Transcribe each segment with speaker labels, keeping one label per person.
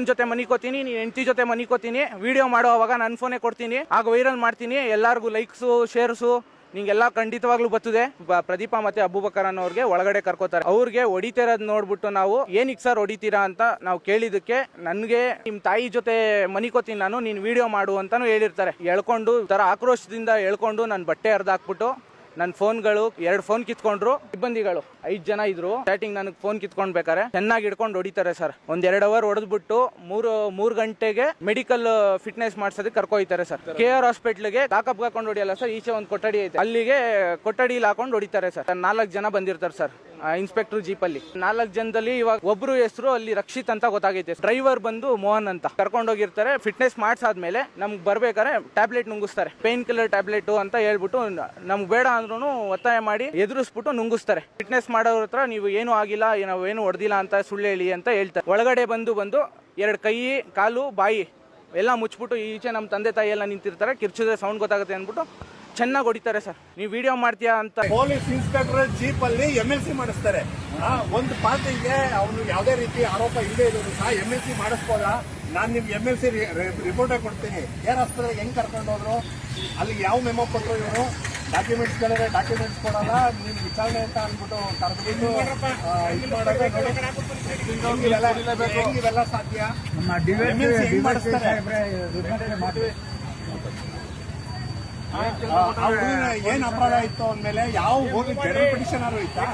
Speaker 1: ಗಂಡನ ಜೊತೆ ಮನಿಕೋತೀನಿ, ನೀನ್ ಹೆಂಡತಿ ಜೊತೆ ಮನಿಕೋತೀನಿ, ವಿಡಿಯೋ ಮಾಡುವಾಗ ನನ್ನ ಫೋನೇ ಕೊಡ್ತೀನಿ, ಆಗ ವೈರಲ್ ಮಾಡ್ತೀನಿ, ಎಲ್ಲಾರ್ಗು ಲೈಕ್ಸು ಶೇರ್ಸು ನಿಂಗೆಲ್ಲ ಖಂಡಿತವಾಗ್ಲೂ ಬರ್ತದೆ. ಪ್ರದೀಪ ಮತ್ತೆ ಅಬೂಬಕರ್ ಅನ್ನೋರ್ಗೆ ಒಳಗಡೆ ಕರ್ಕೋತಾರೆ. ಅವ್ರಿಗೆ ಹೊಡಿತಿರೋದ್ ನೋಡ್ಬಿಟ್ಟು ನಾವು ಏನಿಕ್ ಸರ್ ಹೊಡಿತೀರಾ ಅಂತ ನಾವು ಕೇಳಿದಕ್ಕೆ, ನನ್ಗೆ ನಿಮ್ ತಾಯಿ ಜೊತೆ ಮನಿಕೋತೀನಿ ನಾನು, ನೀನ್ ವಿಡಿಯೋ ಮಾಡು ಅಂತಾನು ಹೇಳಿರ್ತಾರೆ. ಎಳ್ಕೊಂಡು ತರ ಆಕ್ರೋಶದಿಂದ ಎಳ್ಕೊಂಡು ನನ್ನ ಬಟ್ಟೆ ಹರಿದಾಕ್ಬಿಟ್ಟು ನನ್ನ ಫೋನ್ಗಳು 2 ಫೋನ್ ಕಿತ್ಕೊಂಡ್ರು. ಸಿಬ್ಬಂದಿಗಳು 5 ಜನ ಇದ್ರು. ಸ್ಟಾರ್ಟಿಂಗ್ ನನಗೆ ಫೋನ್ ಕಿತ್ಕೊಂಡ್ಬೇಕಾರೆ ಚೆನ್ನಾಗಿ ಹಿಡ್ಕೊಂಡು ಹೊಡಿತಾರೆ ಸರ್. 1-2 ಅವರ್ ಹೊಡೆದ್ಬಿಟ್ಟು 3 ಗಂಟೆಗೆ ಮೆಡಿಕಲ್ ಫಿಟ್ನೆಸ್ ಮಾಡ್ಸೋದಕ್ಕೆ ಕರ್ಕೊಯ್ತಾರೆ ಸರ್. KR ಹಾಸ್ಪಿಟ್ಲ್ಗೆ ಲಾಕಪ್ ಹಾಕೊಂಡು ಹೊಡಿಯಲ್ಲ ಸರ್, ಈಚೆ ಒಂದು ಕೊಠಡಿ ಐತೆ, ಅಲ್ಲಿಗೆ ಕೊಠಡಿಲಿ ಹಾಕೊಂಡು ಹೊಡಿತಾರೆ ಸರ್. 4 ಜನ ಬಂದಿರ್ತಾರೆ ಸರ್ ಇನ್ಸ್ಪೆಕ್ಟರ್ ಜೀಪಲ್ಲಿ. 4 ಜನದಲ್ಲಿ ಇವಾಗ ಒಬ್ರು ಹೆಸರು ಅಲ್ಲಿ ರಕ್ಷಿತ್ ಅಂತ ಗೊತ್ತಾಗೈತೆ, ಡ್ರೈವರ್ ಬಂದು ಮೋಹನ್ ಅಂತ. ಕರ್ಕೊಂಡೋಗಿರ್ತಾರೆ. ಫಿಟ್ನೆಸ್ ಮಾಡ್ಸಾದ್ಮೇಲೆ ನಮ್ಗೆ ಬರ್ಬೇಕಾದ್ರೆ ಟ್ಯಾಬ್ಲೆಟ್ ನುಂಗಿಸ್ತಾರೆ, ಪೇನ್ ಕಿಲ್ಲರ್ ಟ್ಯಾಬ್ಲೆಟ್ ಅಂತ ಹೇಳ್ಬಿಟ್ಟು ನಮ್ಗೆ ಬೇಡ ಅಂದ್ರೂ ಒತ್ತಾಯ ಮಾಡಿ ಎದುರಿಸ್ಬಿಟ್ಟು ನುಂಗಿಸ್ತಾರೆ. ಫಿಟ್ನೆಸ್ ಮಾಡೋರ ಹತ್ರ ನೀವು ಏನು ಆಗಿಲ್ಲ, ನಾವು ಏನು ಹೊಡೆದಿಲ್ಲ ಅಂತ ಸುಳ್ಳು ಹೇಳಿ ಅಂತ ಹೇಳ್ತಾರೆ. ಒಳಗಡೆ ಬಂದು 2 ಕೈ ಕಾಲು ಬಾಯಿ ಎಲ್ಲ ಮುಚ್ಚಿಬಿಟ್ಟು ಈಚೆ ನಮ್ಮ ತಂದೆ ತಾಯಿ ಎಲ್ಲ ನಿಂತಿರ್ತಾರೆ. ಕಿರ್ಚಿದ್ರೆ ಸೌಂಡ್ ಗೊತ್ತಾಗುತ್ತೆ ಅಂದ್ಬಿಟ್ಟು ಚೆನ್ನಾಗಿ ಹೊಡಿತಾರೆ ಸರ್. ನೀವು ವಿಡಿಯೋ ಮಾಡ್ತೀಯಾ ಅಂತ.
Speaker 2: ಪೊಲೀಸ್ ಇನ್ಸ್ಪೆಕ್ಟರ್ ಜೀಪ್ ಅಲ್ಲಿ MLC ಮಾಡಿಸ್ತಾರೆ. ಒಂದು ಪಾರ್ಟಿಗೆ ಅವನು ಯಾವುದೇ ರೀತಿ ಆರೋಪ ಇಲ್ಲದೆ ಇರೋದು ಸಹ MLC ಮಾಡಿಸ್ಬೋದಾ? ನಾನು ನಿಮ್ಗೆ MLC ರಿಪೋರ್ಟ್ ಕೊಡ್ತೀನಿ. KR ಹಾಸ್ಪಿಟಲ್ಗೆ ಹೆಂಗ್ ಕರ್ಕೊಂಡು ಹೋದ್ರು, ಅಲ್ಲಿ ಯಾವ ಮೆಮೊ ಕೊಟ್ಟರು ಇವರು, ಡಾಕ್ಯುಮೆಂಟ್ಸ್ ಕೇಳಿದ್ರೆ ಡಾಕ್ಯುಮೆಂಟ್ಸ್ ಕೊಡಲ್ಲ, ನಿಮ್ ವಿಚಾರಣೆ ಅಂತ ಅಂದ್ಬಿಟ್ಟು ಕರೆದ್ಬಿಟ್ಟು ಇವೆಲ್ಲ ಸಾಧ್ಯ? MLC ಮಾಡಿಸ್ತಾರೆ. ಏನ್ ಅಪರಾಧ ಇತ್ತು ಅಂದ್ಮೇಲೆ ಯಾವ ಹೋಗಿ ಜನರಲ್ ಪಿಟಿಷನರ್ ಇತ್ತಾ,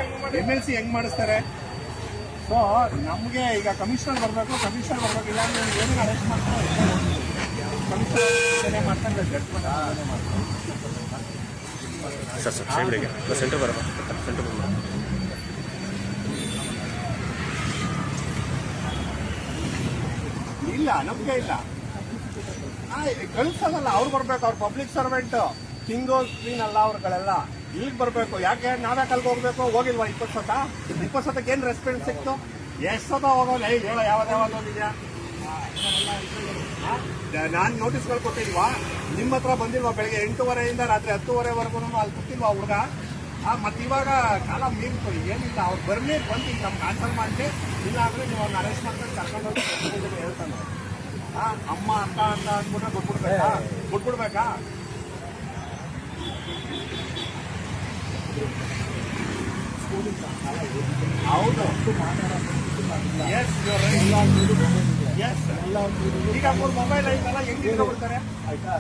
Speaker 2: MLC ಹೆಂಗ್ ಮಾಡಿಸ್ತಾರೆ? ಸೊ ನಮ್ಗೆ ಈಗ ಕಮಿಷನರ್ ಬರ್ಬೇಕು ಇಲ್ಲ ಅಂದ್ರೆ ಏನೇನು ಅರೆಸ್ಟ್ ಮಾಡ್ತಾರೆ, ಕಮಿಷನರ್ ಮಾಡ್ತಾರೆ, ಜಡ್ಜ್ಮೆಂಟ್ ಇಲ್ಲ, ನಮ್ಗೆ ಇಲ್ಲ, ಕಳಿಸೋದಲ್ಲ. ಅವ್ರು ಬರ್ಬೇಕು, ಅವ್ರು ಪಬ್ಲಿಕ್ ಸರ್ವೆಂಟ್, ಕಿಂಗ್ ಕ್ವೀನ್ ಅಲ್ಲ ಅವ್ರುಗಳೆಲ್ಲ. ಇಲ್ಲಿಗೆ ಬರ್ಬೇಕು. ಯಾಕೆ ನಾವೇ ಕಲ್ಗೆ ಹೋಗ್ಬೇಕು? ಹೋಗಿಲ್ವಾ 20 ಸತಕ್ಕೆ ಏನ್ ರೆಸ್ಪಾನ್ಸ್ ಸಿಕ್ತು? ಎಷ್ಟು ಸತ ಹೋಗೋಲ್ಲ, ಹೇಳೋ ಯಾವ್ದಾವ್ದು ಹೋಗಿದ್ಯಾ? ನಾನ್ ನೋಟಿಸ್ಗಳು ಕೊಟ್ಟಿಲ್ವಾ? ನಿಮ್ಮ ಹತ್ರ ಬಂದಿಲ್ವಾ? ಬೆಳಗ್ಗೆ 8:30 ರಾತ್ರಿ 10:30 ಅಲ್ಲಿ ಕೂತಿಲ್ವಾ ಹುಡುಗ? ಮತ್ತೆ ಇವಾಗ ಕಾಲ ಮೀರ್ತು, ಏನಿಲ್ಲ, ಅವ್ರು ಬಂದು ನಮ್ಗೆ ಆನ್ಸರ್ ಮಾಡಿ, ಇಲ್ಲ ಅಂದ್ರೆ ನೀವು ಅವ್ರನ್ನ ಅರೆಸ್ಟ್ ಮಾಡ್ಕೊಂಡು ಕರ್ಕೊಂಡು ಹೋಗಿ ಹೇಳ್ತಾನೆ. ಅಮ್ಮ ಅಂತ ಅಂದ್ಬಿಟ್ರೆ ಬಿಟ್ಬಿಡ್ಬೇಕಾ? ಹೌದು. ಈಗ 3 ಮೊಬೈಲ್ ಐತಲ್ಲ, ಹೆಂಗ್ ಇಟ್ಕೊಬಿಡ್ತಾರೆ? ಆಯ್ತಾ?